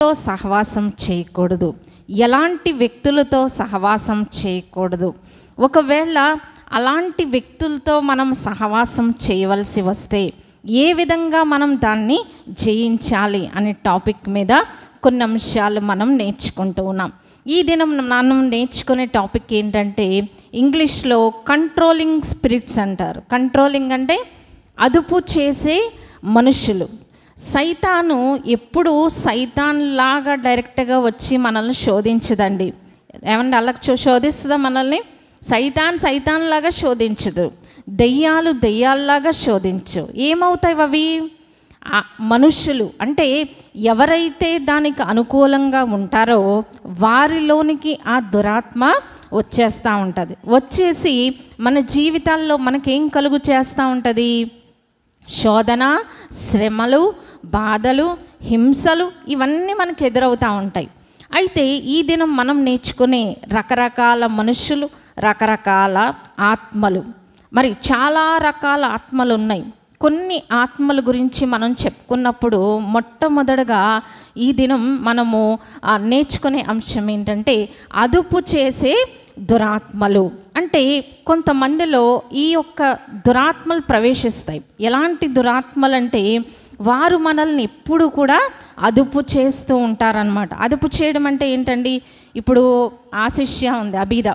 సహవాసం చేయకూడదు, ఎలాంటి వ్యక్తులతో సహవాసం చేయకూడదు. ఒకవేళ అలాంటి వ్యక్తులతో మనం సహవాసం చేయవలసి వస్తే ఏ విధంగా మనం దాన్ని జయించాలి అనే టాపిక్ మీద కొన్ని అంశాలు మనం నేర్చుకుంటూ ఉన్నాం. ఈ దినం మనం నేర్చుకునే టాపిక్ ఏంటంటే ఇంగ్లీష్లో కంట్రోలింగ్ స్పిరిట్స్ అంటారు. కంట్రోలింగ్ అంటే అదుపు చేసే మనుషులు. సైతాను ఎప్పుడు సైతాన్ లాగా డైరెక్ట్గా వచ్చి మనల్ని శోధించదండి. ఏమంటే అలా శోధిస్తుందా మనల్ని? సైతాన్ లాగా శోధించదు. దెయ్యాల్లాగా శోధించు. ఏమవుతాయి అవి? మనుషులు అంటే ఎవరైతే దానికి అనుకూలంగా ఉంటారో వారిలోనికి ఆ దురాత్మ వచ్చేస్తూ ఉంటుంది. వచ్చేసి మన జీవితాల్లో మనకేం కలుగు చేస్తూ ఉంటుంది? శోధన, శ్రమలు, బాధలు, హింసలు ఇవన్నీ మనకు ఎదురవుతూ ఉంటాయి. అయితే ఈ దినం మనం నేర్చుకునే రకరకాల మనుషులు, రకరకాల ఆత్మలు, మరి చాలా రకాల ఆత్మలు ఉన్నాయి. కొన్ని ఆత్మల గురించి మనం చెప్పుకున్నప్పుడు మొట్టమొదటగా ఈ దినం మనము నేర్చుకునే అంశం ఏంటంటే అదుపు చేసే దురాత్మలు. అంటే కొంతమందిలో ఈ యొక్క దురాత్మలు ప్రవేశిస్తాయి. ఎలాంటి దురాత్మలు అంటే వారు మనల్ని ఎప్పుడు కూడా అదుపు చేస్తూ ఉంటారనమాట. అదుపు చేయడం అంటే ఏంటండి? ఇప్పుడు ఆశిష్య ఉంది, అబీద.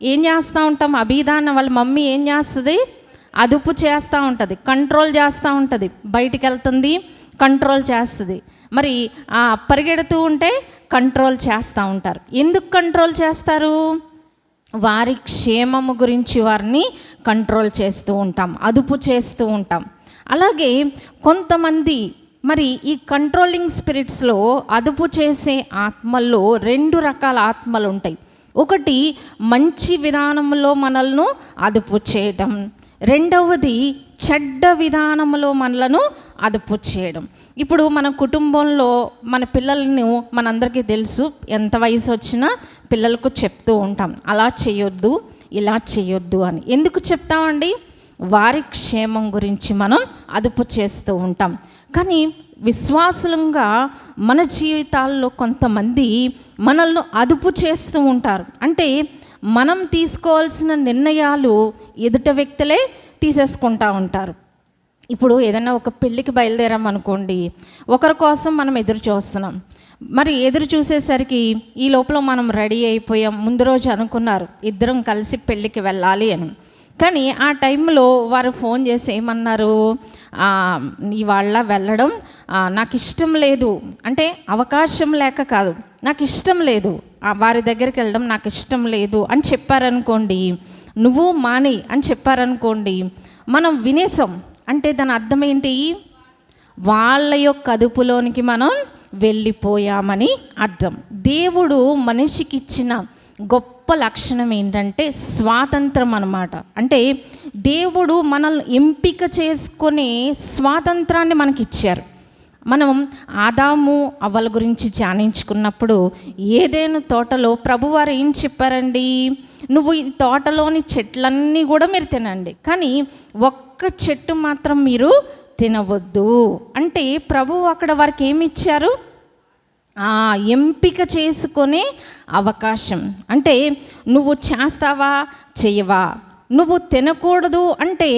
ఏం చేస్తూ ఉంటాం? అబీద అన్న వాళ్ళ మమ్మీ ఏం చేస్తుంది? అదుపు చేస్తూ ఉంటుంది, కంట్రోల్ చేస్తూ ఉంటుంది. బయటికి వెళ్తుంది, కంట్రోల్ చేస్తుంది. మరి పరిగెడుతూ ఉంటే కంట్రోల్ చేస్తూ ఉంటారు. ఎందుకు కంట్రోల్ చేస్తారు? వారి క్షేమము గురించి వారిని కంట్రోల్ చేస్తూ ఉంటాం, అదుపు చేస్తూ ఉంటాం. అలాగే కొంతమంది మరి ఈ కంట్రోలింగ్ స్పిరిట్స్లో అదుపు చేసే ఆత్మల్లో 2 రకాల ఆత్మలు ఉంటాయి. ఒకటి మంచి విధానంలో మనల్ని అదుపు చేయడం, రెండవది చెడ్డ విధానంలో మనలను అదుపు చేయడం. ఇప్పుడు మన కుటుంబంలో మన పిల్లలను మనందరికీ తెలుసు, ఎంత వయసు వచ్చినా పిల్లలకు చెప్తూ ఉంటాం, అలా చేయొద్దు, ఇలా చేయొద్దు అని. ఎందుకు చెప్తామండి? వారి క్షేమం గురించి మనం అదుపు చేస్తూ ఉంటాం. కానీ విశ్వాసులంగా మన జీవితాల్లో కొంతమంది మనల్ని అదుపు చేస్తూ ఉంటారు. అంటే మనం తీసుకోవాల్సిన నిర్ణయాలు ఎదుట వ్యక్తులే తీసేసుకుంటూ ఉంటారు. ఇప్పుడు ఏదైనా ఒక పెళ్ళికి బయలుదేరామనుకోండి, ఒకరి కోసం మనం ఎదురు చూస్తున్నాం. మరి ఎదురు చూసేసరికి ఈ లోపల మనం రెడీ అయిపోయాం. ముందు రోజు అనుకున్నారు ఇద్దరం కలిసి పెళ్ళికి వెళ్ళాలి అని. కానీ ఆ టైంలో వారు ఫోన్ చేసి ఏమన్నారు? ఇవాళ వెళ్ళడం నాకు ఇష్టం లేదు, అంటే అవకాశం లేక కాదు, నాకు ఇష్టం లేదు, వారి దగ్గరికి వెళ్ళడం నాకు ఇష్టం లేదు అని చెప్పారనుకోండి, నువ్వు మాని అని చెప్పారనుకోండి, మనం వినేసాం. అంటే దాని అర్థం ఏంటి? వాళ్ళ యొక్క అదుపులోనికి మనం వెళ్ళిపోయామని అర్థం. దేవుడు మనిషికి ఇచ్చిన గొప్ప లక్షణం ఏంటంటే స్వాతంత్రం అన్నమాట. అంటే దేవుడు మనల్ని ఎంపిక చేసుకునే స్వాతంత్రాన్ని మనకి ఇచ్చారు. మనం ఆదాము అవ్వల గురించి ధ్యానించుకున్నప్పుడు ఏదైనా తోటలో ప్రభువారు ఏం చెప్పారండి? నువ్వు ఈ తోటలోని చెట్లన్నీ కూడా మీరు తినండి, కానీ ఒక్క చెట్టు మాత్రం మీరు తినవద్దు అంటే ప్రభువు అక్కడ వారికి ఏమి ఇచ్చారు? ఎంపిక చేసుకునే అవకాశం. అంటే నువ్వు చేస్తావా, చెయ్యవా, నువ్వు తినకూడదు అంటే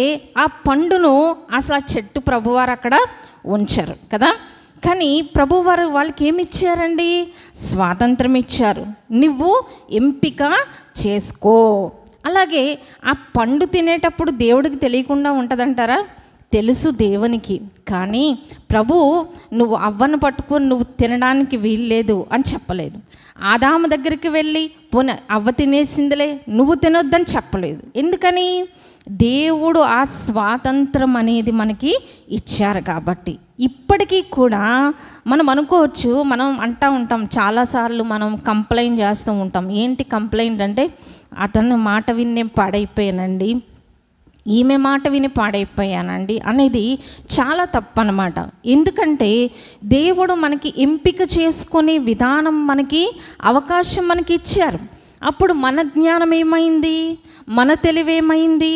ఆ పండును అసలు ఆ చెట్టు ప్రభువారు అక్కడ ఉంచారు కదా. కానీ ప్రభువారు వాళ్ళకి ఏమి ఇచ్చారండి? స్వాతంత్రం ఇచ్చారు. నువ్వు ఎంపిక చేసుకో. అలాగే ఆ పండు తినేటప్పుడు దేవుడికి తెలియకుండా ఉంటుందంటారా? తెలుసు దేవునికి. కానీ ప్రభు నువ్వు అవ్వను పట్టుకొని నువ్వు తినడానికి వీల్లేదు అని చెప్పలేదు. ఆదాము దగ్గరికి వెళ్ళి పోనీ అవ్వ తినేసిందిలే నువ్వు తినొద్దని చెప్పలేదు. ఎందుకని? దేవుడు ఆ స్వాతంత్రం అనేది మనకి ఇచ్చారు కాబట్టి. ఇప్పటికీ కూడా మనం అనుకోవచ్చు, మనం అంటూ ఉంటాం చాలాసార్లు, మనం కంప్లైంట్ చేస్తూ ఉంటాం. ఏంటి కంప్లైంట్ అంటే, అతను మాట విని నేను పాడైపోయానండి, ఈమె మాట విని పాడైపోయానండి అనేది చాలా తప్పన్నమాట. ఎందుకంటే దేవుడు మనకి ఎంపిక చేసుకునే విధానం, మనకి అవకాశం మనకి ఇచ్చారు. అప్పుడు మన జ్ఞానం ఏమైంది, మన తెలివేమైంది?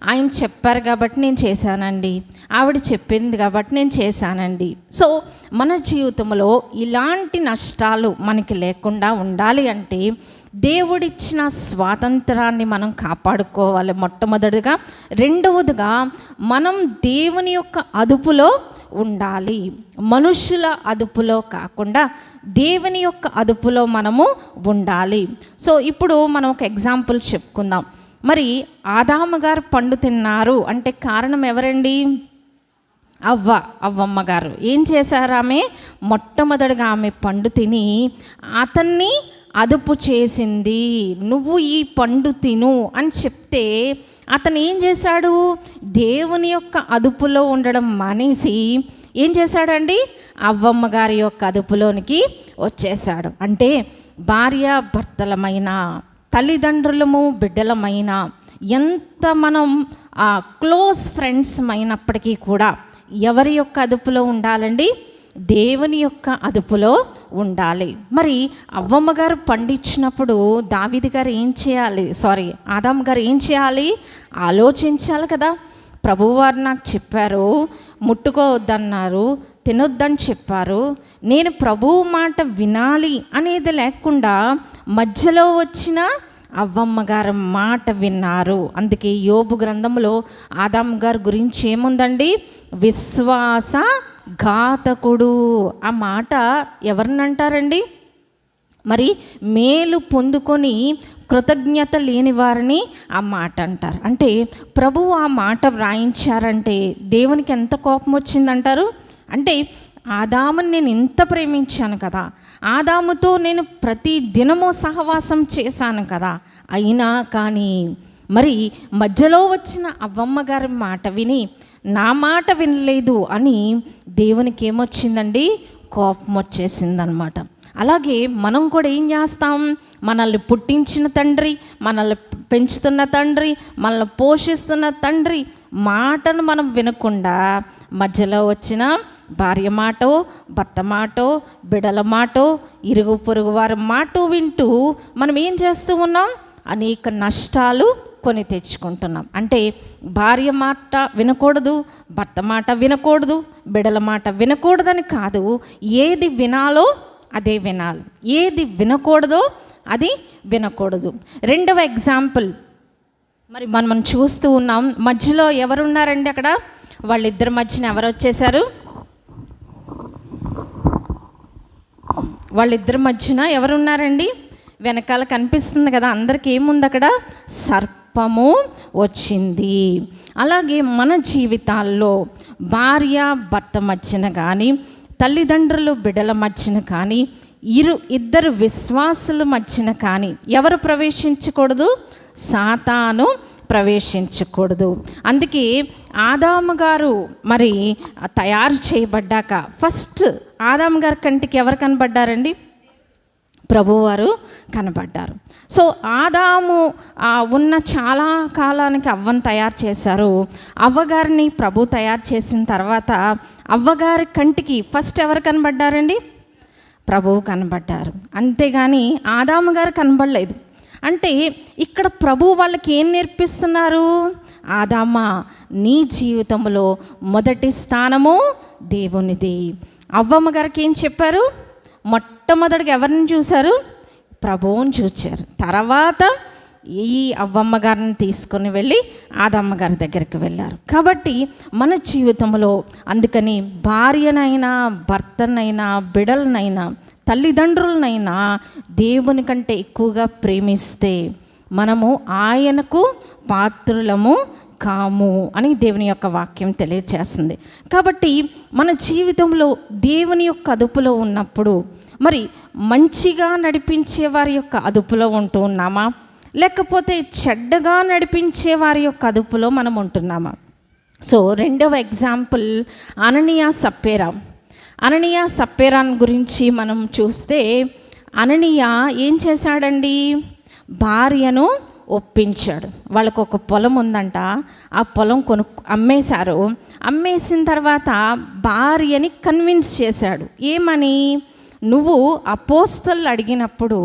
ఆయన చెప్పారు కాబట్టి నేను చేశానండి, ఆవిడ చెప్పింది కాబట్టి నేను చేశానండి. సో మన జీవితంలో ఇలాంటి నష్టాలు మనకి లేకుండా ఉండాలి అంటే దేవుడిచ్చిన స్వాతంత్రాన్ని మనం కాపాడుకోవాలి మొట్టమొదటిగా. రెండవదిగా మనం దేవుని యొక్క అదుపులో ఉండాలి. మనుషుల అదుపులో కాకుండా దేవుని యొక్క అదుపులో మనము ఉండాలి. సో ఇప్పుడు మనం ఒక ఎగ్జాంపుల్ చెప్పుకుందాం. మరి ఆదాము గారు పండు తిన్నారు అంటే కారణం ఎవరండి? అవ్వమ్మ గారు. ఏం చేశారు? ఆమె మొట్టమొదటిగా ఆమె పండు తిని అతన్ని అదుపు చేసింది. నువ్వు ఈ పండు తిను అని చెప్తే అతను ఏం చేశాడు? దేవుని యొక్క అదుపులో ఉండడం మానేసి ఏం చేశాడండి? అవ్వమ్మ గారి యొక్క అదుపులోనికి వచ్చేసాడు. అంటే భార్య భర్తలమైన, తల్లిదండ్రులము బిడ్డలమైన, ఎంత మనం క్లోజ్ ఫ్రెండ్స్ అయినప్పటికీ కూడా ఎవరి యొక్క అదుపులో ఉండాలండి? దేవుని యొక్క అదుపులో ఉండాలి. మరి అవ్వమ్మ గారు పండించినప్పుడు దావీదు గారు ఏం చేయాలి? ఆదాము గారు ఏం చేయాలి? ఆలోచించాలి కదా. ప్రభువారు నాకు చెప్పారు, ముట్టుకోవద్దన్నారు, తినొద్దని చెప్పారు, నేను ప్రభువు మాట వినాలి అనేది లేకుండా మధ్యలో వచ్చిన అవ్వమ్మ గారు మాట విన్నారు. అందుకే యోబు గ్రంథంలో ఆదాము గారి గురించి ఏముందండి? విశ్వాస ఘాతకుడు. ఆ మాట ఎవరిని అంటారండి? మరి మేలు పొందుకొని కృతజ్ఞత లేని వారిని ఆ మాట అంటారు. అంటే ప్రభువు ఆ మాట వ్రాయించారంటే దేవునికి ఎంత కోపం వచ్చిందంటారు? అంటే ఆదాముని నేను ఇంత ప్రేమించాను కదా, ఆదాముతో నేను ప్రతి దినము సహవాసం చేశాను కదా, అయినా కానీ మరి మధ్యలో వచ్చిన అవ్వమ్మ గారి మాట విని నా మాట వినలేదు అని దేవునికి ఏమొచ్చిందండి? కోపం వచ్చేసిందనమాట. అలాగే మనం కూడా ఏం చేస్తాం? మనల్ని పుట్టించిన తండ్రి, మనల్ని పెంచుతున్న తండ్రి, మనల్ని పోషిస్తున్న తండ్రి మాటను మనం వినకుండా మధ్యలో వచ్చిన భార్య మాటో, భర్త మాటో, బిడల మాటో, ఇరుగు పొరుగు వారి మాట వింటూ మనం ఏం చేస్తూ ఉన్నాం? అనేక నష్టాలు కొని తెచ్చుకుంటున్నాం. అంటే భార్య మాట వినకూడదు, భర్త మాట వినకూడదు, బిడల మాట వినకూడదని కాదు, ఏది వినాలో అదే వినాలి, ఏది వినకూడదో అది వినకూడదు. రెండవ ఎగ్జాంపుల్ మరి మనం చూస్తూ ఉన్నాం. మధ్యలో ఎవరున్నారండి? అక్కడ వాళ్ళిద్దరి మధ్యన ఎవరు వచ్చేసారు? వాళ్ళిద్దరి మధ్యన ఎవరున్నారండి? వెనకాల కనిపిస్తుంది కదా అందరికీ. ఏముంది అక్కడ? సర్పము వచ్చింది. అలాగే మన జీవితాల్లో భార్య భర్త మధ్యన కానీ, తల్లిదండ్రులు బిడ్డల మధ్యన కానీ, ఇద్దరు విశ్వాసుల మధ్యన కానీ ఎవరు ప్రవేశించకూడదు? సాతాను ప్రవేశించకూడదు. అందుకే ఆదాము గారు మరి తయారు చేయబడ్డాక ఫస్ట్ ఆదాము గారి కంటికి ఎవరు కనబడ్డారండి? ప్రభువారు కనబడ్డారు. సో ఆదాము ఉన్న చాలా కాలానికి అవ్వను తయారు చేశారు. అవ్వగారిని ప్రభు తయారు చేసిన తర్వాత అవ్వగారి కంటికి ఫస్ట్ ఎవరు కనబడ్డారండి? ప్రభువు కనబడ్డారు. అంతేగాని ఆదాము గారు కనబడలేదు. అంటే ఇక్కడ ప్రభు వాళ్ళకి ఏం నేర్పిస్తున్నారు? ఆదామా, నీ జీవితంలో మొదటి స్థానము దేవునిది. అవ్వమ్మ గారికి ఏం చెప్పారు? మొట్టమొదటిగా ఎవరిని చూశారు? ప్రభువుని చూచారు. తర్వాత ఈ అవ్వమ్మ గారిని తీసుకొని వెళ్ళి ఆదమ్మ గారి దగ్గరికి వెళ్ళారు. కాబట్టి మన జీవితంలో అందుకని భార్యనైనా, భర్తనైనా, బిడలనైనా, తల్లిదండ్రులనైనా దేవుని కంటే ఎక్కువగా ప్రేమిస్తే మనము ఆయనకు పాత్రులము కాము అని దేవుని యొక్క వాక్యం తెలియజేస్తుంది. కాబట్టి మన జీవితంలో దేవుని యొక్క అదుపులో ఉన్నప్పుడు మరి మంచిగా నడిపించే వారి యొక్క అదుపులో ఉంటూ ఉన్నామా, లేకపోతే చెడ్డగా నడిపించే వారి యొక్క అదుపులో మనం ఉంటున్నామా? సో రెండవ ఎగ్జాంపుల్ అననీయ సప్పేరాన్ గురించి మనం చూస్తే, అననీయ ఏం చేశాడండి? భార్యను ఒప్పించాడు. వాళ్ళకు ఒక పొలం ఉందంట, ఆ పొలం అమ్మేశారు. అమ్మేసిన తర్వాత భార్యని కన్విన్స్ చేశాడు. ఏమని? నువ్వు అపోస్తలు అడిగినప్పుడు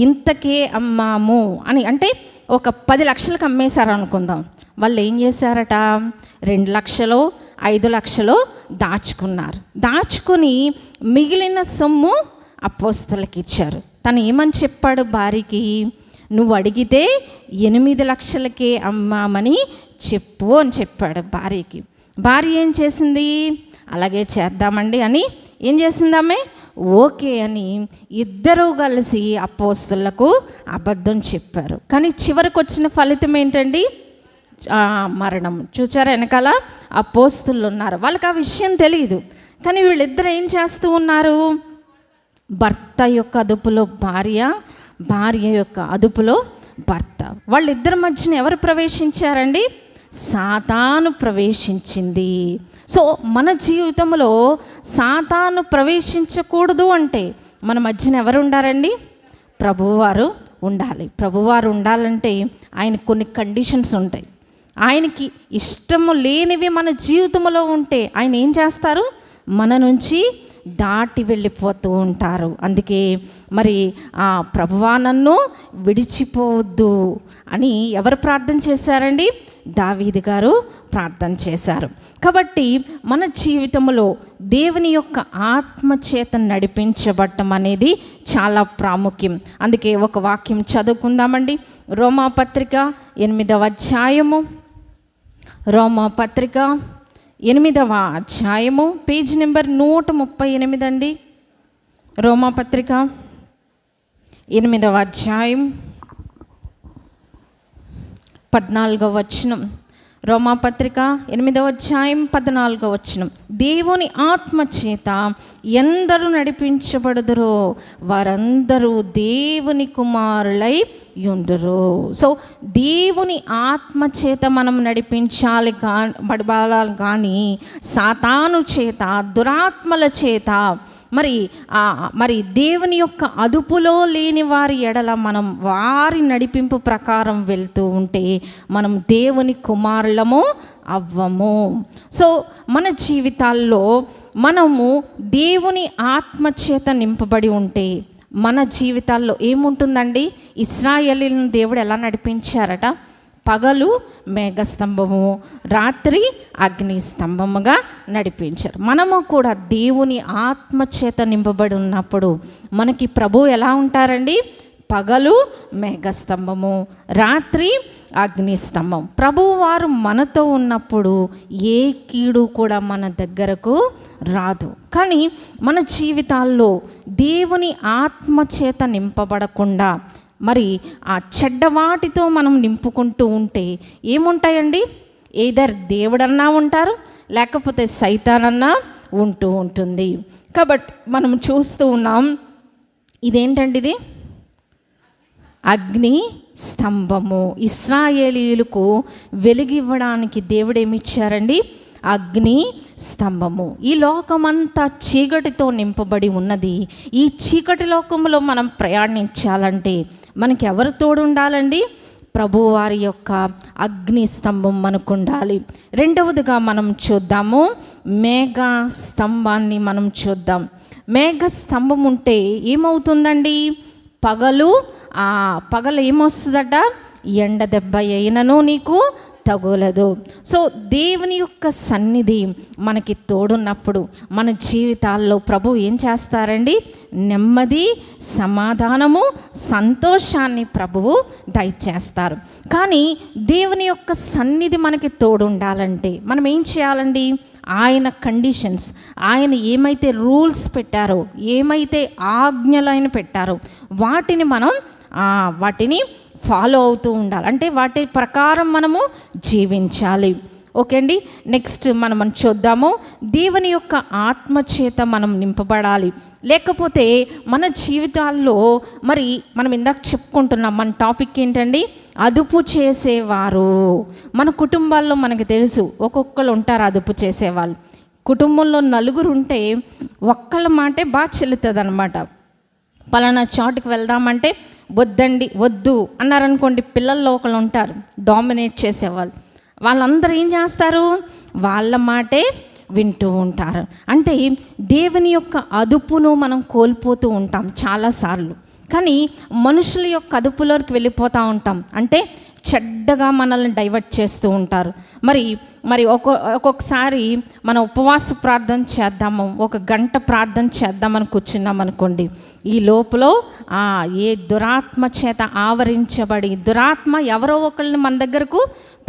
ఇంతకే అమ్మాము అని, అంటే ఒక 10 లక్షలకు అమ్మేశారు అనుకుందాం. వాళ్ళు ఏం చేశారట, 2 లక్షలు 5 లక్షలు దాచుకున్నారు. దాచుకుని మిగిలిన సొమ్ము అపోస్తలకి ఇచ్చారు. తను ఏమని చెప్పాడు భార్యకి, నువ్వు అడిగితే 8 లక్షలకే అమ్మామని చెప్పు అని చెప్పాడు భార్యకి. భార్య ఏం చేసింది, అలాగే చేద్దామండి అని ఏం చేసింది ఆమె, ఓకే అని ఇద్దరూ కలిసి అపోస్తలకు అబద్ధం చెప్పారు. కానీ చివరికి వచ్చిన ఫలితం ఏంటండి, మరణం. చూచారా, వెనకాల అపోస్తలు ఉన్నారు. వాళ్ళకి ఆ విషయం తెలియదు. కానీ వీళ్ళిద్దరు ఏం చేస్తూ ఉన్నారు, భర్త యొక్క అదుపులో భార్య, భార్య యొక్క అదుపులో భర్త. వాళ్ళిద్దరి మధ్యన ఎవరు ప్రవేశించారండి, సాతాను ప్రవేశించింది. సో మన జీవితంలో సాతాను ప్రవేశించకూడదు అంటే మన మధ్యన ఎవరు ఉండారండి, ప్రభువారు ఉండాలి. ప్రభువారు ఉండాలంటే ఆయన కొన్ని కండిషన్స్ ఉంటాయి. ఆయనకి ఇష్టము లేనివి మన జీవితంలో ఉంటే ఆయన ఏం చేస్తారు, మన నుంచి దాటి వెళ్ళిపోతూ ఉంటారు. అందుకే మరి ఆ ప్రభువా నన్ను విడిచిపోవద్దు అని ఎవరు ప్రార్థన చేశారండి, దావీదు గారు ప్రార్థన చేశారు. కాబట్టి మన జీవితంలో దేవుని యొక్క ఆత్మచేత నడిపించబడటం అనేది చాలా ప్రాముఖ్యం. అందుకే ఒక వాక్యం చదువుకుందామండి. రోమాపత్రిక 8వ అధ్యాయము, రోమాపత్రిక 8వ అధ్యాయము, పేజ్ నెంబర్ 138 అండి. రోమాపత్రిక 8వ అధ్యాయం 14వ వచనం. రోమాపత్రిక 8వ అధ్యాయం 14వ వచనం. దేవుని ఆత్మచేత ఎందరూ నడిపించబడుదురో వారందరూ దేవుని కుమారులై యుందురు. సో దేవుని ఆత్మచేత మనం నడిపించాలి పడబాలి కానీ సాతాను చేత, దురాత్మల చేత, మరి దేవుని యొక్క అదుపులో లేని వారి ఎడల మనం వారి నడిపింపు ప్రకారం వెళ్తూ ఉంటే మనం దేవుని కుమారులము అవ్వము. సో మన జీవితాల్లో మనము దేవుని ఆత్మచేత నింపబడి ఉంటే మన జీవితాల్లో ఏముంటుందండి, ఇశ్రాయేలీయులను దేవుడు ఎలా నడిపించారట, పగలు మేఘస్తంభము, రాత్రి అగ్ని స్తంభముగా నడిపించారు. మనము కూడా దేవుని ఆత్మచేత నింపబడి ఉన్నప్పుడు మనకి ప్రభు ఎలా ఉంటారండి, పగలు మేఘస్తంభము, రాత్రి అగ్ని స్తంభం. ప్రభువు వారు మనతో ఉన్నప్పుడు ఏ కీడు కూడా మన దగ్గరకు రాదు. కానీ మన జీవితాల్లో దేవుని ఆత్మచేత నింపబడకుండా మరి ఆ చెడ్డవాటితో మనం నింపుకుంటూ ఉంటే ఏముంటాయండి, ఏదర్ దేవుడన్నా ఉంటారు, లేకపోతే సైతానన్నా ఉంటూ ఉంటుంది. కాబట్టి మనం చూస్తూ ఉన్నాం, ఇదేంటండి, ఇది అగ్ని స్తంభము. ఇశ్రాయేలీయులకు వెలుగివ్వడానికి దేవుడు ఏమిచ్చారండి, అగ్ని స్తంభము. ఈ లోకమంతా చీకటితో నింపబడి ఉన్నది. ఈ చీకటి లోకంలో మనం ప్రయాణించాలంటే మనకి ఎవరు తోడు ఉండాలండి, ప్రభువారి యొక్క అగ్ని స్తంభం మనకు ఉండాలి. రెండవదిగా మనం చూద్దాము, మేఘ స్తంభాన్ని మనం చూద్దాం. మేఘ స్తంభం ఉంటే ఏమవుతుందండి, పగలు ఏమొస్తుందట, ఎండ దెబ్బ అయినను నీకు తగులదు. సో దేవుని యొక్క సన్నిధి మనకి తోడున్నప్పుడు మన జీవితాల్లో ప్రభు ఏం చేస్తారండి, నెమ్మది, సమాధానము, సంతోషాన్ని ప్రభువు దయచేస్తారు. కానీ దేవుని యొక్క సన్నిధి మనకి తోడు ఉండాలంటే మనం ఏం చేయాలండి, ఆయన కండిషన్స్, ఆయన ఏమైతే రూల్స్ పెట్టారో, ఏమైతే ఆజ్ఞలైన పెట్టారో వాటిని ఫాలో అవుతూ ఉండాలి. అంటే వాటి ప్రకారం మనము జీవించాలి. ఓకే అండి. నెక్స్ట్ మనం చూద్దాము, దేవుని యొక్క ఆత్మచేత మనం నింపబడాలి. లేకపోతే మన జీవితాల్లో మరి మనం ఇందాక చెప్పుకుంటున్నాం, మన టాపిక్ ఏంటండి, అదుపు చేసేవారు. మన కుటుంబాల్లో మనకు తెలుసు, ఒక్కొక్కరు ఉంటారు అదుపు చేసేవాళ్ళు. కుటుంబంలో 4 ఉంటే ఒక్కళ్ళ మాటే బాగా చెల్లుతుంది అనమాట. పలానా చోటుకి వెళ్దామంటే వద్దు అన్నారనుకోండి, పిల్లల్లో ఒకళ్ళు ఉంటారు డామినేట్ చేసేవాళ్ళు. వాళ్ళందరూ ఏం చేస్తారు, వాళ్ళ మాటే వింటూ ఉంటారు. అంటే దేవుని యొక్క అదుపును మనం కోల్పోతూ ఉంటాం చాలాసార్లు. కానీ మనుషుల యొక్క అదుపులోకి వెళ్ళిపోతూ ఉంటాం. అంటే చెడ్డగా మనల్ని డైవర్ట్ చేస్తూ ఉంటారు. మరి ఒక్కొక్కసారి మనం ఉపవాస ప్రార్థన చేద్దాము, 1 గంట ప్రార్థన చేద్దామని కూర్చున్నాం అనుకోండి, ఈ లోపల ఏ దురాత్మ చేత ఆవరించబడి దురాత్మ ఎవరో ఒకళ్ళని మన దగ్గరకు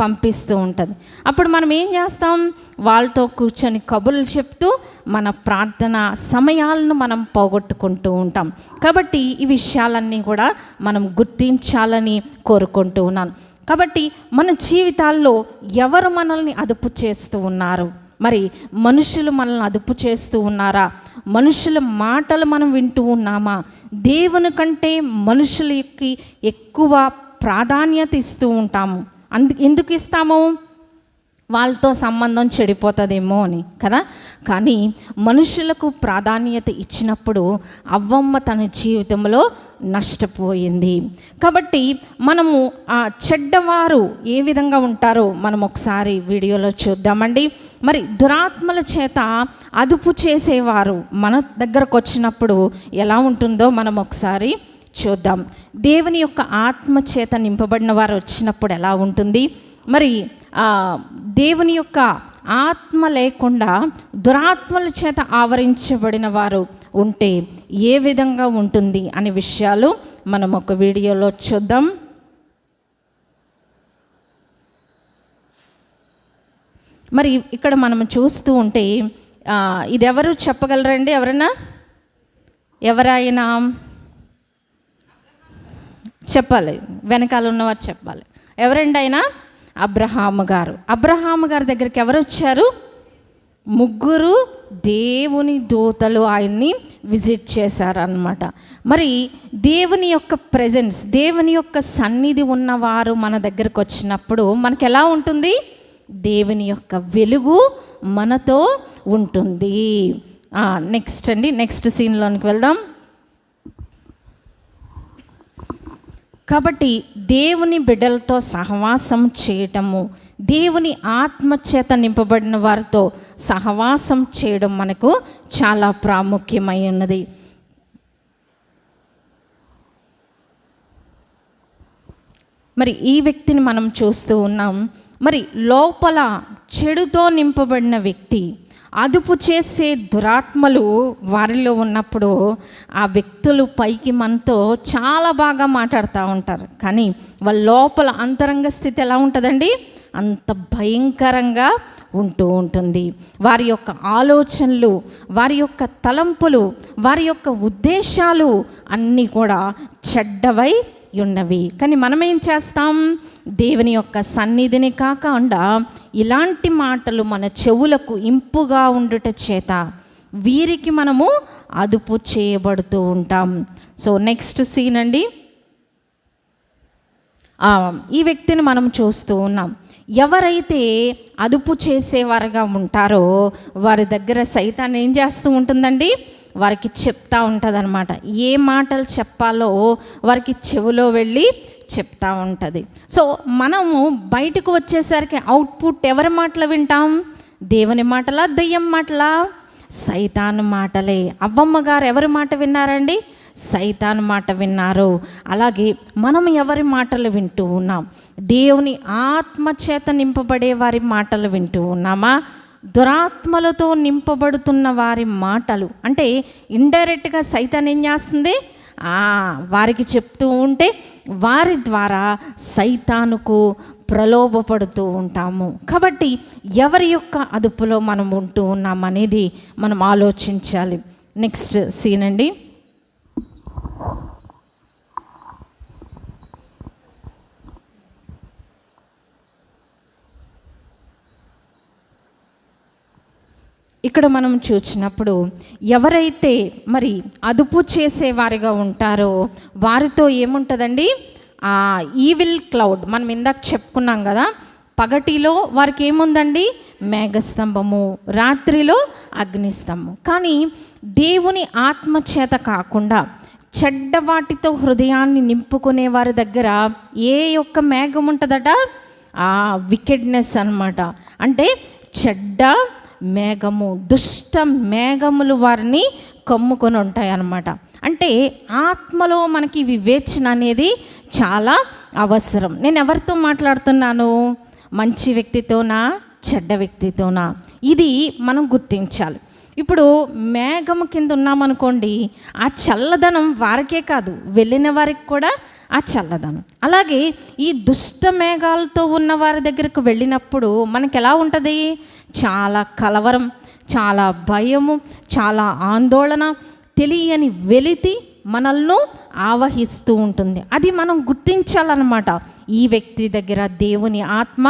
పంపిస్తూ ఉంటుంది. అప్పుడు మనం ఏం చేస్తాం? వాళ్ళతో కూర్చొని కబుర్లు చెప్తూ మన ప్రార్థన సమయాలను మనం పోగొట్టుకుంటూ ఉంటాం. కాబట్టి ఈ విషయాలన్నీ కూడా మనం గుర్తించాలని కోరుకుంటూ ఉన్నాను. కాబట్టి మన జీవితాల్లో ఎవరు మనల్ని అదుపు చేస్తూ ఉన్నారు? మరి మనుషులు మనల్ని అదుపు చేస్తూ ఉన్నారా? మనుషుల మాటలు మనం వింటూ ఉన్నామా? దేవుని కంటే మనుషులకి ఎక్కువ ప్రాధాన్యత ఇస్తూ ఉంటాము. ఎందుకు ఇస్తాము? వాళ్ళతో సంబంధం చెడిపోతుందేమో అని కదా. కానీ మనుషులకు ప్రాధాన్యత ఇచ్చినప్పుడు అవ్వమ్మ తన జీవితంలో నష్టపోయింది. కాబట్టి మనము ఆ చెడ్డవారు ఏ విధంగా ఉంటారో మనం ఒకసారి వీడియోలో చూద్దామండి. మరి దురాత్మల చేత అదుపు చేసేవారు మన దగ్గరకు వచ్చినప్పుడు ఎలా ఉంటుందో మనం ఒకసారి చూద్దాం. దేవుని యొక్క ఆత్మ చేత నింపబడిన వారు వచ్చినప్పుడు ఎలా ఉంటుంది? మరి దేవుని యొక్క ఆత్మ లేకుండా దురాత్మల చేత ఆవరించబడిన వారు ఉంటే ఏ విధంగా ఉంటుంది అనే విషయాలు మనం ఒక వీడియోలో చూద్దాం. మరి ఇక్కడ మనం చూస్తూ ఉంటే ఇది ఎవరు చెప్పగలరండి? ఎవరైనా చెప్పాలి, వెనకాల ఉన్నవారు చెప్పాలి. ఎవరండి ఆయన? అబ్రహాము గారి దగ్గరికి ఎవరు వచ్చారు? 3 దేవుని దూతలు ఆయన్ని విజిట్ చేశారన్నమాట. మరి దేవుని యొక్క ప్రెజెన్స్, దేవుని యొక్క సన్నిధి ఉన్నవారు మన దగ్గరకు వచ్చినప్పుడు మనకు ఎలా ఉంటుంది? దేవుని యొక్క వెలుగు మనతో ఉంటుంది. నెక్స్ట్ సీన్లోనికి వెళ్దాం. కాబట్టి దేవుని బిడ్డలతో సహవాసం చేయటము, దేవుని ఆత్మచేత నింపబడిన వారితో సహవాసం చేయడం మనకు చాలా ప్రాముఖ్యమై ఉన్నది. మరి ఈ వ్యక్తిని మనం చూస్తూ ఉన్నాం. మరి లోపల చెడుతో నింపబడిన వ్యక్తి, అదుపు చేసే దురాత్మలు వారిలో ఉన్నప్పుడు ఆ వ్యక్తులు పైకి మనతో చాలా బాగా మాట్లాడుతూ ఉంటారు. కానీ వాళ్ళ లోపల అంతరంగ స్థితి ఎలా ఉంటుందండి? అంత భయంకరంగా ఉంటూ ఉంటుంది. వారి యొక్క ఆలోచనలు, వారి యొక్క తలంపులు, వారి యొక్క ఉద్దేశాలు అన్నీ కూడా చెడ్డవై ఉన్నవి. కానీ మనం ఏం చేస్తాం? దేవుని యొక్క సన్నిధిని కాకుండా ఇలాంటి మాటలు మన చెవులకు ఇంపుగా ఉండుట చేత వీరికి మనము అదుపు చేయబడుతూ ఉంటాం. సో నెక్స్ట్ సీన్ అండి. ఈ వ్యక్తిని మనం చూస్తూ ఉన్నాం. ఎవరైతే అదుపు చేసేవారుగా ఉంటారో వారి దగ్గర సైతాన్ ఏం చేస్తూ ఉంటుందండి? వారికి చెప్తా ఉంటుంది అనమాట. ఏ మాటలు చెప్పాలో వారికి చెవిలో వెళ్ళి చెప్తా ఉంటుంది. సో మనము బయటకు వచ్చేసరికి అవుట్పుట్ ఎవరి మాటలు వింటాం? దేవుని మాటలా, దెయ్యం మాటలా? సైతాను మాటలే. అవ్వమ్మ గారు ఎవరి మాట విన్నారండి? సైతాను మాట విన్నారు. అలాగే మనం ఎవరి మాటలు వింటూ ఉన్నాం? దేవుని ఆత్మచేత నింపబడే వారి మాటలు వింటూ ఉన్నామా? దురాత్మలతో నింపబడుతున్న వారి మాటలు అంటే ఇండైరెక్ట్గా సైతాన్ ఏం చేస్తుంది? వారికి చెప్తూ ఉంటే వారి ద్వారా సైతానుకు ప్రలోభపడుతూ ఉంటాము. కాబట్టి ఎవరి యొక్క అదుపులో మనం ఉంటూ ఉన్నామనేది మనం ఆలోచించాలి. నెక్స్ట్ సీన్ అండి. ఇక్కడ మనం చూసినప్పుడు ఎవరైతే మరి అదుపు చేసేవారిగా ఉంటారో వారితో ఏముంటుందండి? Evil cloud. మనం ఇందాక చెప్పుకున్నాం కదా, పగటిలో వారికి ఏముందండి? మేఘస్తంభము, రాత్రిలో అగ్నిస్తంభం. కానీ దేవుని ఆత్మచేత కాకుండా చెడ్డ వాటితో హృదయాన్ని నింపుకునే వారి దగ్గర ఏ యొక్క మేఘం ఉంటుందట? వికెడ్నెస్ అన్నమాట. అంటే చెడ్డ మేఘము, దుష్ట మేఘములు వారిని కమ్ముకొని ఉంటాయి అన్నమాట. అంటే ఆత్మలో మనకి వివేచన అనేది చాలా అవసరం. నేను ఎవరితో మాట్లాడుతున్నాను? మంచి వ్యక్తితోనా, చెడ్డ వ్యక్తితోనా? ఇది మనం గుర్తించాలి. ఇప్పుడు మేఘము కింద ఉన్నామనుకోండి, ఆ చల్లదనం వారికే కాదు, వెళ్ళిన వారికి కూడా ఆ చల్లదనం. అలాగే ఈ దుష్ట మేఘాలతో ఉన్న వారి దగ్గరకు వెళ్ళినప్పుడు మనకి ఎలా ఉంటుంది? చాలా కలవరం, చాలా భయము, చాలా ఆందోళన, తెలియని వెలితి మనల్ని ఆవహిస్తూ ఉంటుంది. అది మనం గుర్తించాలన్నమాట. ఈ వ్యక్తి దగ్గర దేవుని ఆత్మ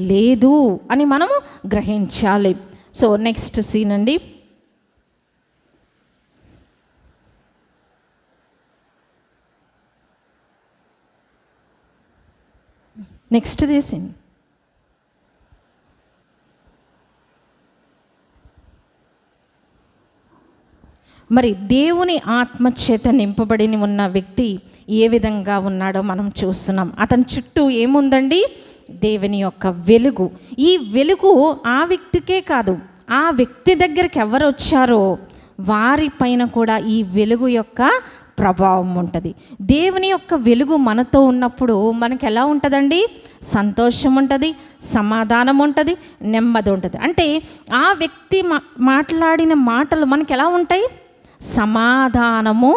లేదు అని మనము గ్రహించాలి. సో నెక్స్ట్ సీన్ అండి. Next scene. మరి దేవుని ఆత్మ చేత నింపబడి ఉన్న వ్యక్తి ఏ విధంగా ఉన్నాడో మనం చూస్తున్నాం. అతని చుట్టూ ఏముందండి? దేవుని యొక్క వెలుగు. ఈ వెలుగు ఆ వ్యక్తికే కాదు, ఆ వ్యక్తి దగ్గరికి ఎవరు వచ్చారో వారిపైన కూడా ఈ వెలుగు యొక్క ప్రభావం ఉంటుంది. దేవుని యొక్క వెలుగు మనతో ఉన్నప్పుడు మనకు ఎలా ఉంటుందండి? సంతోషం ఉంటుంది, సమాధానం ఉంటుంది, నెమ్మది ఉంటుంది. అంటే ఆ వ్యక్తి మాట్లాడిన మాటలు మనకు ఎలా ఉంటాయి? సమాధానము,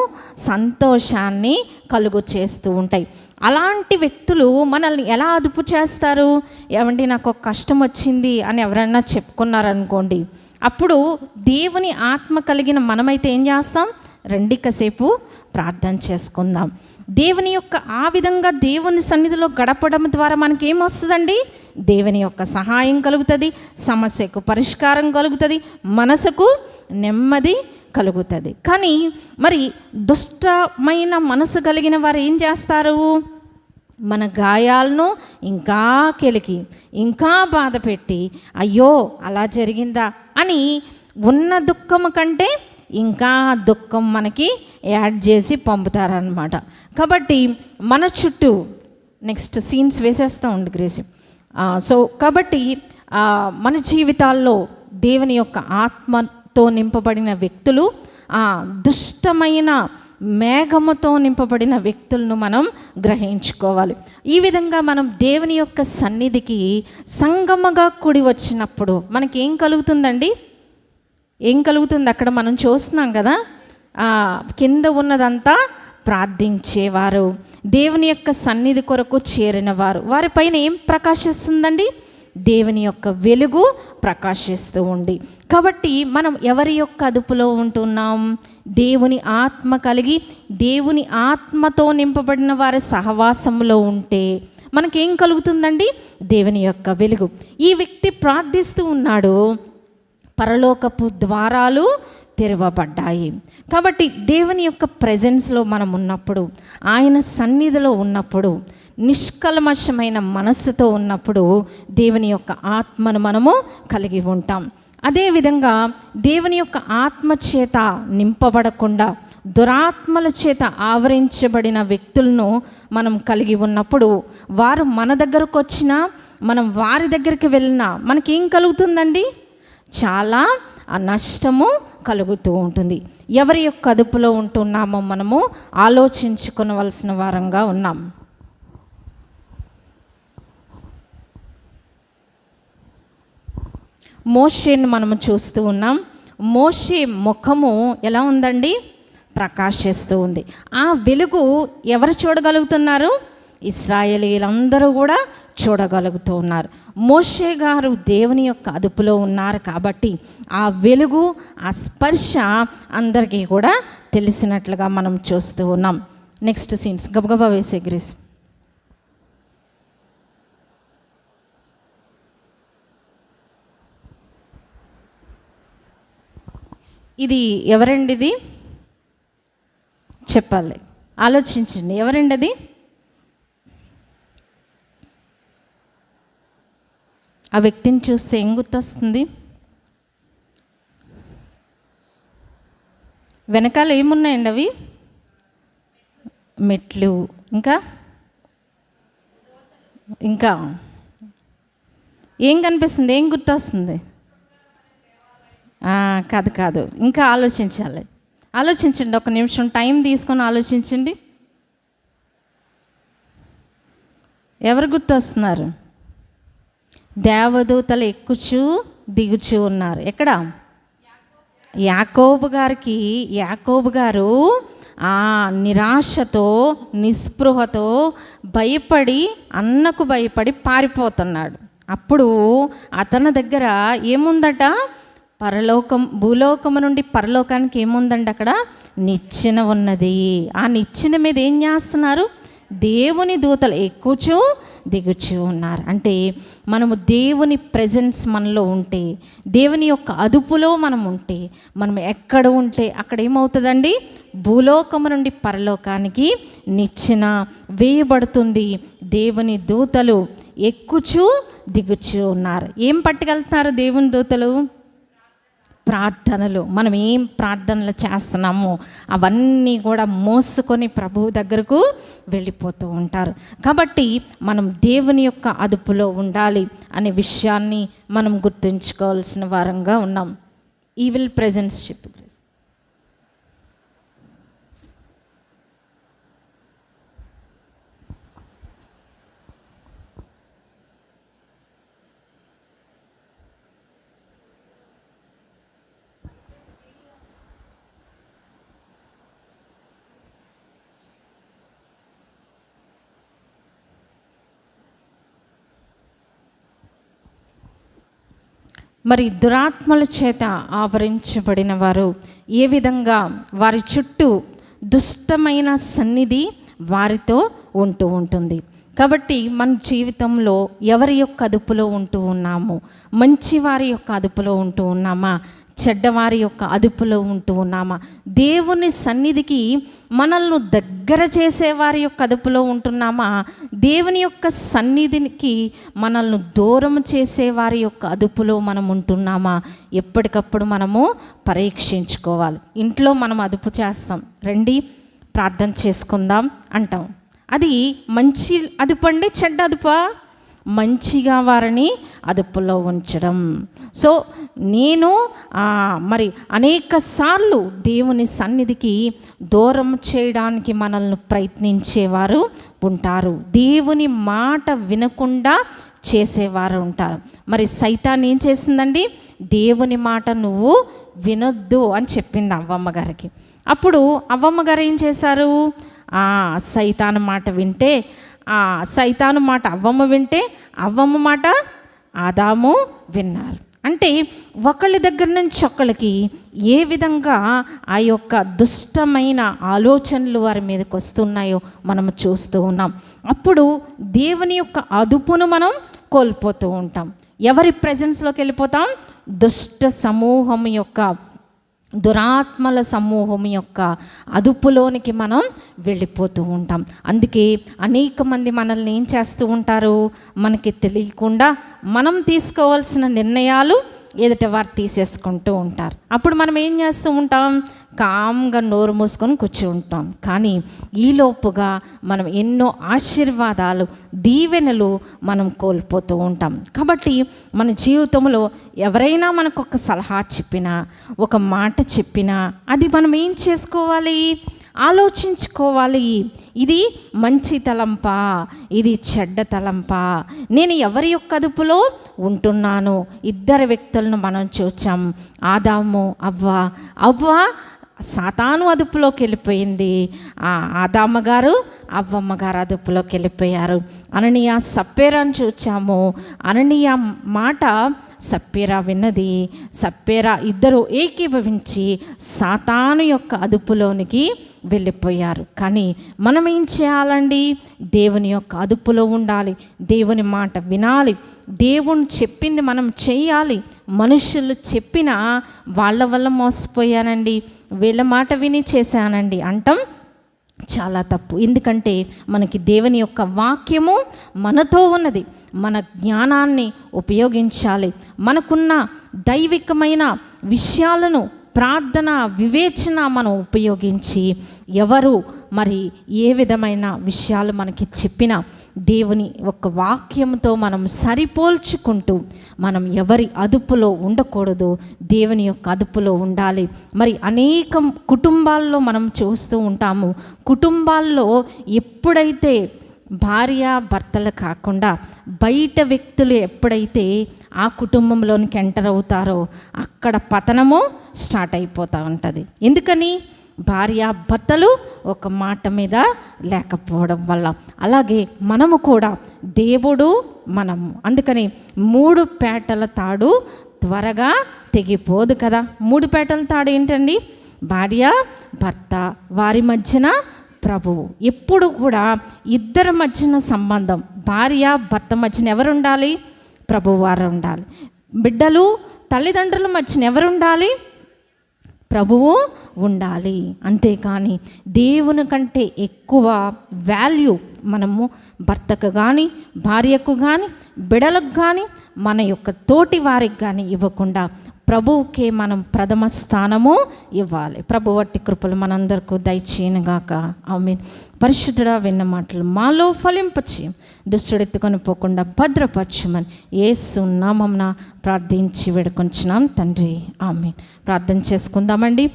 సంతోషాన్ని కలుగు చేస్తూ ఉంటాయి. అలాంటి వ్యక్తులు మనల్ని ఎలా అదుపు చేస్తారు? ఏమండి నాకు ఒక కష్టం వచ్చింది అని ఎవరైనా చెప్పుకున్నారనుకోండి, అప్పుడు దేవుని ఆత్మ కలిగిన మనమైతే ఏం చేస్తాం? రండి కాసేపు ప్రార్థన చేసుకుందాం. దేవుని యొక్క ఆ విధంగా దేవుని సన్నిధిలో గడపడం ద్వారా మనకి ఏమొస్తుందండి? దేవుని యొక్క సహాయం కలుగుతుంది, సమస్యకు పరిష్కారం కలుగుతుంది, మనసుకు నెమ్మది కలుగుతుంది. కానీ మరి దుష్టమైన మనసు కలిగిన వారు ఏం చేస్తారు? మన గాయాలను ఇంకా కెలికి, ఇంకా బాధ పెట్టి, అయ్యో అలా జరిగిందా అని ఉన్న దుఃఖం కంటే ఇంకా దుఃఖం మనకి యాడ్ చేసి పంపుతారనమాట. కాబట్టి మన చుట్టూ నెక్స్ట్ సీన్స్ వేసేస్తూ ఉండి గ్రేసి. సో కాబట్టి మన జీవితాల్లో దేవుని యొక్క ఆత్మతో నింపబడిన వ్యక్తులు, దుష్టమైన మేఘముతో నింపబడిన వ్యక్తులను మనం గ్రహించుకోవాలి. ఈ విధంగా మనం దేవుని యొక్క సన్నిధికి సంగమగా కూడి వచ్చినప్పుడు మనకి ఏం కలుగుతుందండి? ఏం కలుగుతుంది? అక్కడ మనం చూస్తున్నాం కదా, కింద ఉన్నదంతా ప్రార్థించేవారు, దేవుని యొక్క సన్నిధి కొరకు చేరినవారు, వారిపైన ఏం ప్రకాశిస్తుందండి? దేవుని యొక్క వెలుగు ప్రకాశిస్తూ ఉంది. కాబట్టి మనం ఎవరి యొక్క అదుపులో ఉంటున్నాం? దేవుని ఆత్మ కలిగి దేవుని ఆత్మతో నింపబడిన వారి సహవాసంలో ఉంటే మనకేం కలుగుతుందండి? దేవుని యొక్క వెలుగు. ఈ వ్యక్తి ప్రార్థిస్తూ ఉన్నాడు, పరలోకపు ద్వారాలు తెరవబడ్డాయి. కాబట్టి దేవుని యొక్క ప్రెజెన్స్లో మనం ఉన్నప్పుడు, ఆయన సన్నిధిలో ఉన్నప్పుడు, నిష్కల్మషమైన మనస్సుతో ఉన్నప్పుడు దేవుని యొక్క ఆత్మను మనము కలిగి ఉంటాం. అదేవిధంగా దేవుని యొక్క ఆత్మ చేత నింపబడకుండా దురాత్మల చేత ఆవరించబడిన వ్యక్తులను మనం కలిగి ఉన్నప్పుడు, వారు మన దగ్గరకు వచ్చినా, మనం వారి దగ్గరికి వెళ్ళినా మనకేం కలుగుతుందండి? చాలా నష్టము కలుగుతూ ఉంటుంది. ఎవరి యొక్క అదుపులో ఉంటున్నామో మనము ఆలోచించుకోవలసిన వారంగా ఉన్నాం. మోషేను మనము చూస్తూ ఉన్నాం. మోషే ముఖము ఎలా ఉందండి? ప్రకాశిస్తూ ఉంది. ఆ వెలుగు ఎవరు చూడగలుగుతున్నారు? ఇశ్రాయేలీలందరూ కూడా చూడగలుగుతూ ఉన్నారు. మోషే గారు దేవుని యొక్క అదుపులో ఉన్నారు కాబట్టి ఆ వెలుగు, ఆ స్పర్శ అందరికీ కూడా తెలిసినట్లుగా మనం చూస్తూ ఉన్నాం. నెక్స్ట్ సీన్స్ గబగబా వేసే గ్రీస్. ఇది ఎవరండి? ఇది చెప్పాలి, ఆలోచించండి. ఎవరండి అది? ఆ వ్యక్తిని చూస్తే ఏం గుర్తొస్తుంది? వెనకాల ఏమున్నాయండి అవి? మెట్లు, ఇంకా ఇంకా ఏం కనిపిస్తుంది? ఏం గుర్తొస్తుంది? కాదు కాదు, ఇంకా ఆలోచించాలి. ఆలోచించండి, ఒక నిమిషం టైం తీసుకొని ఆలోచించండి. ఎవరు గుర్తొస్తున్నారు? దేవదూతలు ఎక్కుచూ దిగుచూ ఉన్నారు. ఎక్కడ? యాకోబు గారికి. యాకోబు గారు నిరాశతో, నిస్పృహతో భయపడి, అన్నకు భయపడి పారిపోతున్నాడు. అప్పుడు అతని దగ్గర ఏముందట? భూలోకము నుండి పరలోకానికి ఏముందండి? అక్కడ నిచ్చెన ఉన్నది. ఆ నిచ్చెన మీద ఏం చేస్తున్నారు? దేవుని దూతలు ఎక్కుచూ దిగుచూ ఉన్నారు. అంటే మనము దేవుని ప్రెజెన్స్ మనలో ఉంటే, దేవుని యొక్క అదుపులో మనం ఉంటే, మనం ఎక్కడ ఉంటే అక్కడ ఏమవుతుందండి? భూలోకము నుండి పరలోకానికి నిచ్చెన వేయబడుతుంది. దేవుని దూతలు ఎక్కుచూ దిగుచూ ఉన్నారు. ఏం పట్టుకెళ్తున్నారు దేవుని దూతలు? ప్రార్థనలు. మనం ఏం ప్రార్థనలు చేస్తున్నామో అవన్నీ కూడా మోసుకొని ప్రభువు దగ్గరకు వెళ్ళిపోతూ ఉంటారు. కాబట్టి మనం దేవుని యొక్క అదుపులో ఉండాలి అనే విషయాన్ని మనం గుర్తుంచుకోవాల్సిన వారంగా ఉన్నాం. ఈవిల్ ప్రెజెన్స్ చెప్పు. మరి దురాత్మల చేత ఆవరించబడిన వారు ఏ విధంగా వారి చుట్టూ దుష్టమైన సన్నిధి వారితో ఉంటూ ఉంటుంది. కాబట్టి మన జీవితంలో ఎవరి యొక్క అదుపులో ఉంటూ ఉన్నాము? మంచి వారి యొక్క అదుపులో ఉంటూ ఉన్నామా? చెడ్డవారి యొక్క అదుపులో ఉంటూ ఉన్నామా? దేవుని సన్నిధికి మనల్ని దగ్గర చేసేవారి యొక్క అదుపులో ఉంటున్నామా? దేవుని యొక్క సన్నిధికి మనల్ని దూరం చేసేవారి యొక్క అదుపులో మనం ఉంటున్నామా? ఎప్పటికప్పుడు మనము పరీక్షించుకోవాలి. ఇంట్లో మనం అదుపు చేస్తాం, రండి ప్రార్థన చేసుకుందాం అంటాం. అది మంచి అదుపు అండి, చెడ్డ అదుపా? మంచిగా వారిని అదుపులో ఉంచడం. సో నేను మరి అనేక సార్లు దేవుని సన్నిధికి దూరం చేయడానికి మనల్ని ప్రయత్నించేవారు ఉంటారు. దేవుని మాట వినకుండా చేసేవారు ఉంటారు. మరి సైతాన్ ఏం చేసిందండి? దేవుని మాట నువ్వు వినొద్దు అని చెప్పింది అవ్వమ్మ గారికి. అప్పుడు అవ్వమ్మ గారు ఏం చేశారు? సైతాను మాట వింటే, సైతాను మాట అవ్వమ్మ వింటే, అవ్వమ్మ మాట ఆదాము విన్నారు. అంటే ఒకళ్ళ దగ్గర నుంచి ఒకళ్ళకి ఏ విధంగా ఆ యొక్క దుష్టమైన ఆలోచనలు వారి మీదకి వస్తున్నాయో మనం చూస్తూ ఉన్నాం. అప్పుడు దేవుని యొక్క అదుపును మనం కోల్పోతూ ఉంటాం. ఎవరి ప్రెజెన్స్లోకి వెళ్ళిపోతాం? దుష్ట సమూహం యొక్క, దురాత్మల సమూహం యొక్క అదుపులోనికి మనం వెళ్ళిపోతూ ఉంటాం. అందుకే అనేక మంది మనల్ని ఏం చేస్తూ ఉంటారు? మనకి తెలియకుండా మనం తీసుకోవాల్సిన నిర్ణయాలు ఎదుటి వారు తీసేసుకుంటూ ఉంటారు. అప్పుడు మనం ఏం చేస్తూ ఉంటాం? కామ్గా నోరు మూసుకొని కూర్చుంటాం. కానీ ఈలోపుగా మనం ఎన్నో ఆశీర్వాదాలు, దీవెనలు మనం కోల్పోతూ ఉంటాం. కాబట్టి మన జీవితంలో ఎవరైనా మనకు ఒక సలహా చెప్పినా, ఒక మాట చెప్పినా, అది మనం ఏం చేసుకోవాలి? ఆలోచించుకోవాలి. ఇది మంచి తలంపా, ఇది చెడ్డ తలంపా, నేను ఎవరి యొక్క అదుపులో ఉంటున్నాను? ఇద్దరు వ్యక్తులను మనం చూచాం, ఆదాము అవ్వ సాతాను అదుపులోకి వెళ్ళిపోయింది. ఆదామ గారు అవ్వమ్మ గారు అదుపులోకి వెళ్ళిపోయారు. అననీయ సప్పేరాని చూచాము. అననీయ మాట సప్పేరా విన్నది. సప్పేరా ఇద్దరు ఏకీభవించి సాతాను యొక్క అదుపులోనికి వెళ్ళిపోయారు. కానీ మనం ఏం చేయాలండి? దేవుని యొక్క అదుపులో ఉండాలి, దేవుని మాట వినాలి, దేవుని చెప్పింది మనం చేయాలి. మనుషులు చెప్పిన వాళ్ళ వల్ల మోసపోయానండి, వీళ్ళ మాట విని చేశానండి అంటాం చాలా తప్పు. ఎందుకంటే మనకి దేవుని యొక్క వాక్యము మనతో ఉన్నది. మన జ్ఞానాన్ని ఉపయోగించాలి. మనకున్న దైవికమైన విషయాలను, ప్రార్థన, వివేచన మనం ఉపయోగించి ఎవరు మరి ఏ విధమైన విషయాలు మనకి చెప్పినా దేవుని ఒక వాక్యంతో మనం సరిపోల్చుకుంటూ మనం ఎవరి అదుపులో ఉండకూడదు, దేవుని యొక్క అదుపులో ఉండాలి. మరి అనేక కుటుంబాల్లో మనం చూస్తూ ఉంటాము, కుటుంబాల్లో ఎప్పుడైతే భార్య భర్తలు కాకుండా బయట వ్యక్తులు ఎప్పుడైతే ఆ కుటుంబంలోనికి ఎంటర్ అవుతారో అక్కడ పతనము స్టార్ట్ అయిపోతూ ఉంటుంది. ఎందుకని? భార్య భర్తలు ఒక మాట మీద లేకపోవడం వల్ల. అలాగే మనము కూడా దేవుడు మనము, అందుకని 3 పేటల తాడు త్వరగా తెగిపోదు కదా. 3 పేటల తాడు ఏంటండి? భార్య భర్త, వారి మధ్యన ప్రభువు. ఎప్పుడు కూడా ఇద్దరి మధ్యన సంబంధం, భార్య భర్త మధ్యన ఎవరు ఉండాలి? ప్రభువు వారు ఉండాలి. బిడ్డలు తల్లిదండ్రుల మధ్యన ఎవరు ఉండాలి? ప్రభువు ఉండాలి. అంతేకాని దేవుని కంటే ఎక్కువ వాల్యూ మనము భర్తకు కానీ భార్యకు కానీ బిడలకు కానీ మన యొక్క తోటి వారికి కానీ ఇవ్వకుండా ప్రభువుకే మనం ప్రథమ స్థానము ఇవ్వాలి. ప్రభు వట్టి కృపలు మనందరికీ దయచేయనుగాక. ఆమేన్. పరిశుద్ధుడా, విన్న మాటలు మాలో ఫలింపచేయం, దుష్టుడెత్తుకొని పోకుండా భద్రపరచమని యేసు నామమున ప్రార్థించి వేడుకొంచున్నాం తండ్రి. ఆమేన్. ప్రార్థన చేసుకుందామండి.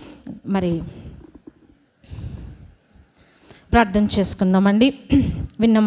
ప్రార్థన చేసుకుందామండి. విన్న